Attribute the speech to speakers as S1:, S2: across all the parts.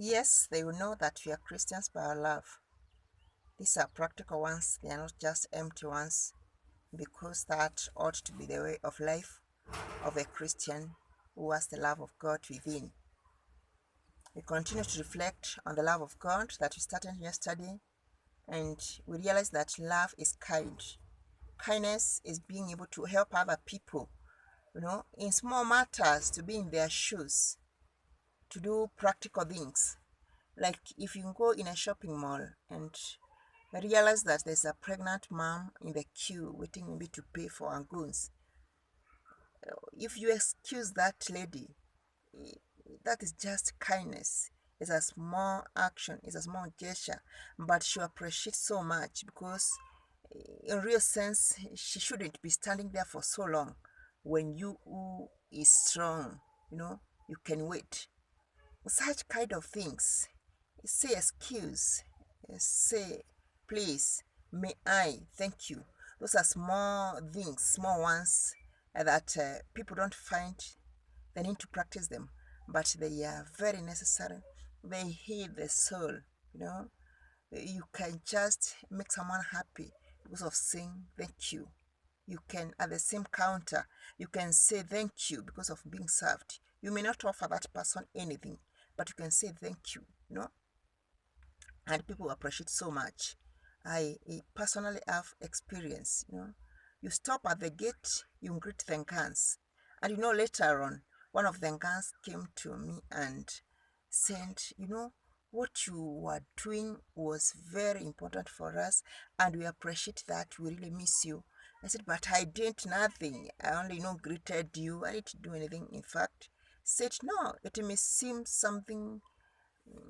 S1: Yes, they will know that we are Christians by our love. These are practical ones, they are not just empty ones, because that ought to be the way of life of a Christian who has the love of God within. We continue to reflect on the love of God that we started yesterday, and we realize that love is kind. Kindness is being able to help other people, in small matters, to be in their shoes, to do practical things. Like if you go in a shopping mall and realize that there's a pregnant mom in the queue waiting maybe to pay for her goods, if you excuse that lady, that is just kindness. It's a small action, it's a small gesture, but she appreciates so much because, in real sense, she shouldn't be standing there for so long. When you who is strong, you can wait. Such kind of things. Say excuse, say please, may I, thank you. Those are small things, small ones, that people don't find the need to practice them, but they are very necessary. They heal the soul. You know, you can just make someone happy because of saying thank you. You can, at the same counter, you can say thank you because of being served. You may not offer that person anything, but you can say thank you, and people appreciate so much. I personally have experience, You stop at the gate, you greet the guns, and later on, one of the guns came to me and said, what you were doing was very important for us, and we appreciate that. We really miss you. I said, but I did nothing. I only, greeted you. I didn't do anything. In fact, said, no, it may seem something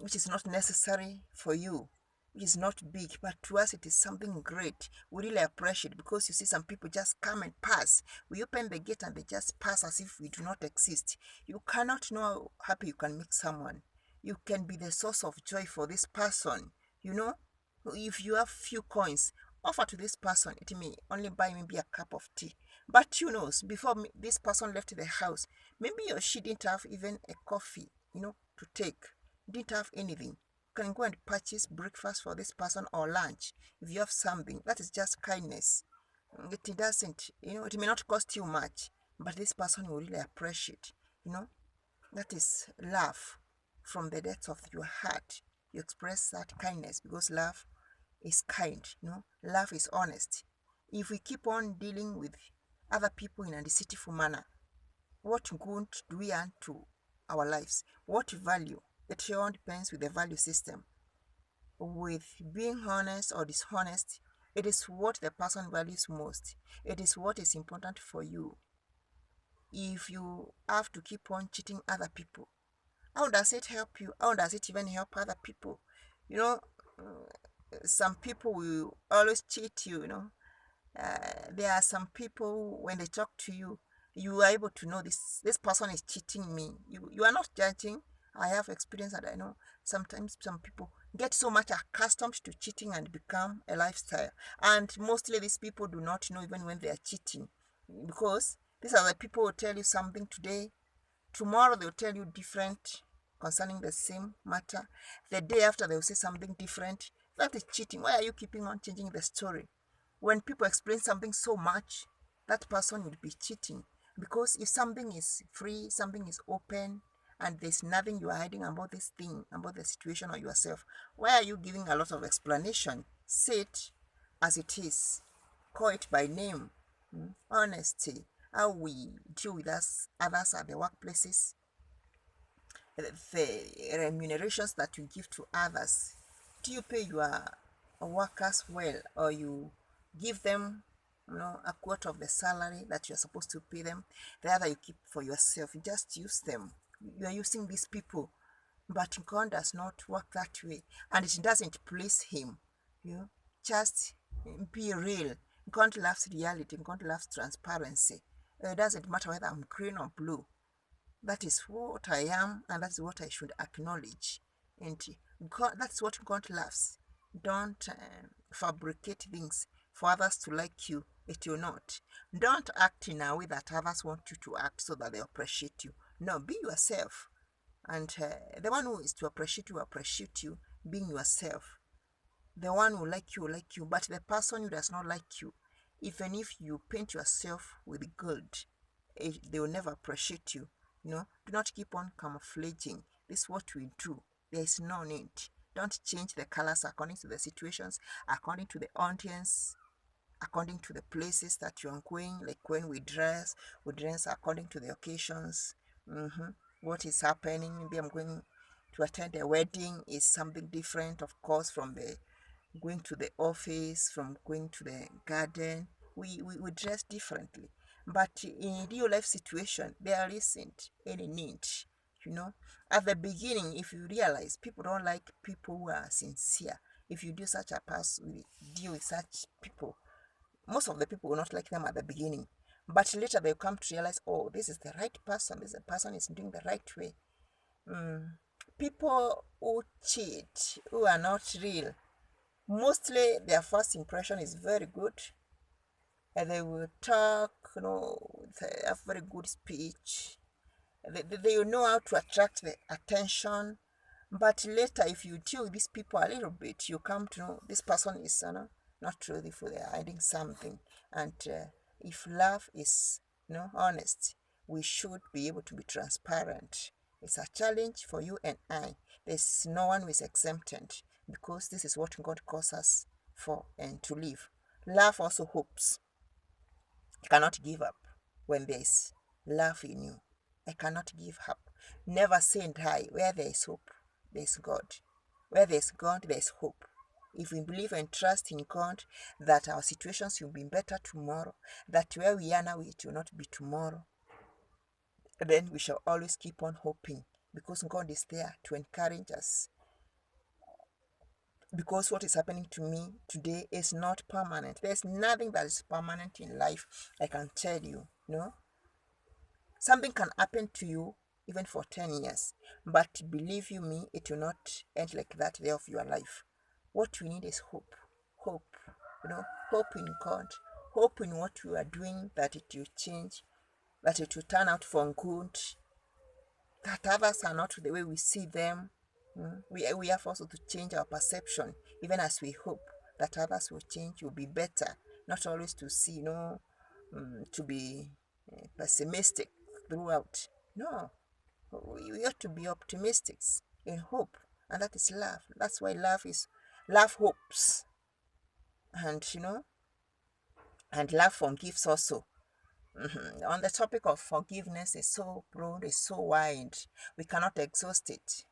S1: which is not necessary for you, which is not big, but to us it is something great. We really appreciate it because you see some people just come and pass. We open the gate and they just pass as if we do not exist. You cannot know how happy you can make someone. You can be the source of joy for this person. You know, if you have few coins, offer to this person. It may only buy maybe a cup of tea. But before this person left the house, maybe or she didn't have even a coffee, to take, didn't have anything. You can go and purchase breakfast for this person or lunch. If you have something, that is just kindness. It doesn't, it may not cost you much, but this person will really appreciate. You know, that is love from the depths of your heart. You express that kindness because love is kind. Love is honest. If we keep on dealing with other people in a deceitful manner, what good do we add to our lives? What value? It all depends with the value system. With being honest or dishonest, it is what the person values most. It is what is important for you. If you have to keep on cheating other people, how does it help you? How does it even help other people? You know, some people will always cheat you, there are some people, when they talk to you, you are able to know this person is cheating me. You are not judging. I have experience, and I know sometimes some people get so much accustomed to cheating and become a lifestyle, and mostly these people do not know even when they are cheating, because these are the people who tell you something today, tomorrow they'll tell you different concerning the same matter, the day after they'll say something different. That is cheating. Why are you keeping on changing the story? When people explain something so much, that person will be cheating. Because if something is free, something is open, and there's nothing you are hiding about this thing, about the situation or yourself, why are you giving a lot of explanation? Say it as it is. Call it by name. Honesty. How we deal with others at the workplaces, the remunerations that you give to others. Do you pay your workers well, or you give them, a quarter of the salary that you're supposed to pay them? The other you keep for yourself. You just use them. You are using these people, but God does not work that way, and it doesn't please Him. Just be real. God loves reality. God loves transparency. It doesn't matter whether I'm green or blue. That is what I am, and that's what I should acknowledge. And God, that's what God loves. Don't fabricate things for others to like you. It will not. Don't act in a way that others want you to act so that they appreciate you. No, be yourself. And the one who is to appreciate you will appreciate you being yourself. The one who will like you, but the person who does not like you, even if you paint yourself with gold, they will never appreciate you. Do not keep on camouflaging. This is what we do. There is no need. Don't change the colors according to the situations, according to the audience, according to the places that you are going. Like when we dress according to the occasions. What is happening? Maybe I'm going to attend a wedding, is something different, of course, from the going to the office, from going to the garden. We dress differently. But in real life situation, there isn't any need. You know, at the beginning, if you realize people don't like people who are sincere, if you do such a pass, we deal with such people, most of the people will not like them at the beginning. But later they'll come to realize, oh, this is the right person, this person is doing the right way. People who cheat, who are not real, mostly their first impression is very good, and they will talk, they have very good speech. They will know how to attract the attention. But later, if you deal with these people a little bit, you come to know this person is not truthful, they're hiding something. And if love is honest, we should be able to be transparent. It's a challenge for you and I. There's no one who is exempted, because this is what God calls us for and to live. Love also hopes. You cannot give up when there is love in you. I cannot give up. Never say and die. Where there is hope, there is God. Where there is God, there is hope. If we believe and trust in God that our situations will be better tomorrow, that where we are now it will not be tomorrow, then we shall always keep on hoping, because God is there to encourage us. Because what is happening to me today is not permanent. There's nothing that is permanent in life, I can tell you. Something can happen to you even for 10 years, but believe you me, it will not end like that day of your life. What we need is hope. Hope. Hope in God. Hope in what we are doing, that it will change, that it will turn out for good, that others are not the way we see them. We have also to change our perception, even as we hope that others will change, will be better. Not always to see, to be pessimistic throughout. No, we ought to be optimistic in hope, and that is love. That's why love hopes, and and love forgives also. On the topic of forgiveness is so broad, is so wide, we cannot exhaust it.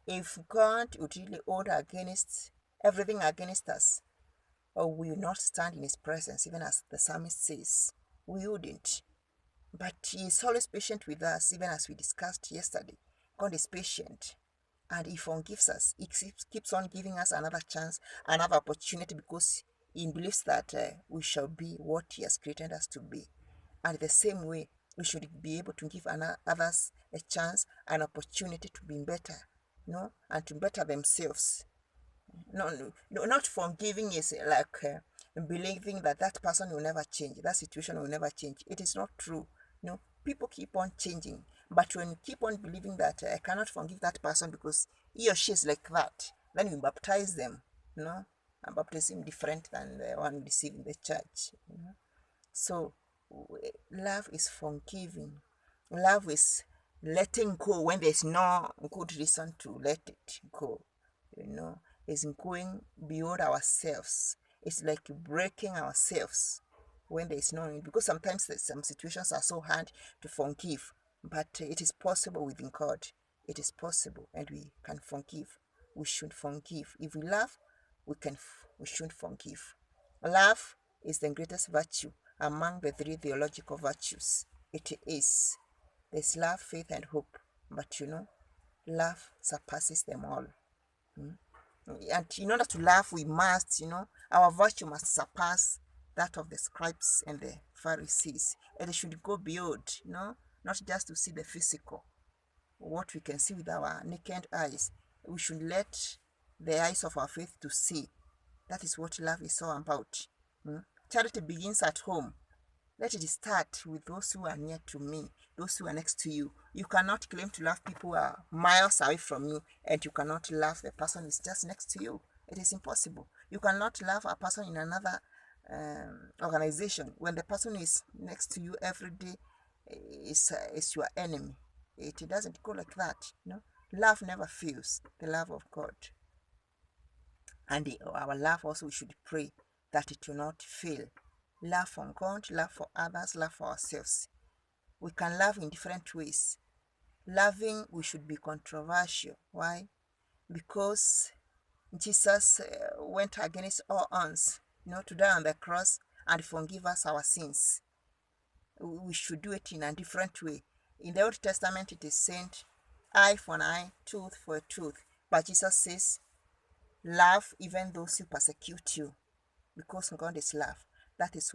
S1: If God would really hold against everything against us, or we will not stand in his presence, even as the psalmist says, we wouldn't. But he is always patient with us, even as we discussed yesterday. God is patient, and he forgives us. He keeps on giving us another chance, another opportunity, because he believes that we shall be what he has created us to be. And the same way, we should be able to give others a chance, an opportunity to be better, and to better themselves. No, not forgiving is like believing that that person will never change, that situation will never change. It is not true. People keep on changing, but when you keep on believing that I cannot forgive that person because he or she is like that, then you baptize them. And baptism different than the one we receive in the church. So love is forgiving. Love is letting go when there's no good reason to let it go. It's going beyond ourselves. It's like breaking ourselves when there is no need, because sometimes some situations are so hard to forgive, but it is possible within God. It is possible, and we can forgive. We should forgive. If we love, we should forgive. Love is the greatest virtue among the 3 theological virtues. It is. There's love, faith, and hope. But love surpasses them all. And in order to love, we must, our virtue must surpass that of the scribes and the Pharisees. And it should go beyond, not just to see the physical, what we can see with our naked eyes. We should let the eyes of our faith to see. That is what love is all about. Charity begins at home. Let it start with those who are near to me. those who are next to you. You cannot claim to love people who are miles away from you, and you cannot love the person who is just next to you. It is impossible. You cannot love a person in another organization when the person who is next to you every day is your enemy. It doesn't go like that. Love never fails. The love of God, and our love also, we should pray that it will not fail. Love from God, love for others, love for ourselves. We can love in different ways. Loving, we should be controversial. Why? Because Jesus went against all odds, to die on the cross and forgive us our sins. We should do it in a different way. In the Old Testament, it is said, eye for an eye, tooth for a tooth. But Jesus says, love even those who persecute you, because God is love. That is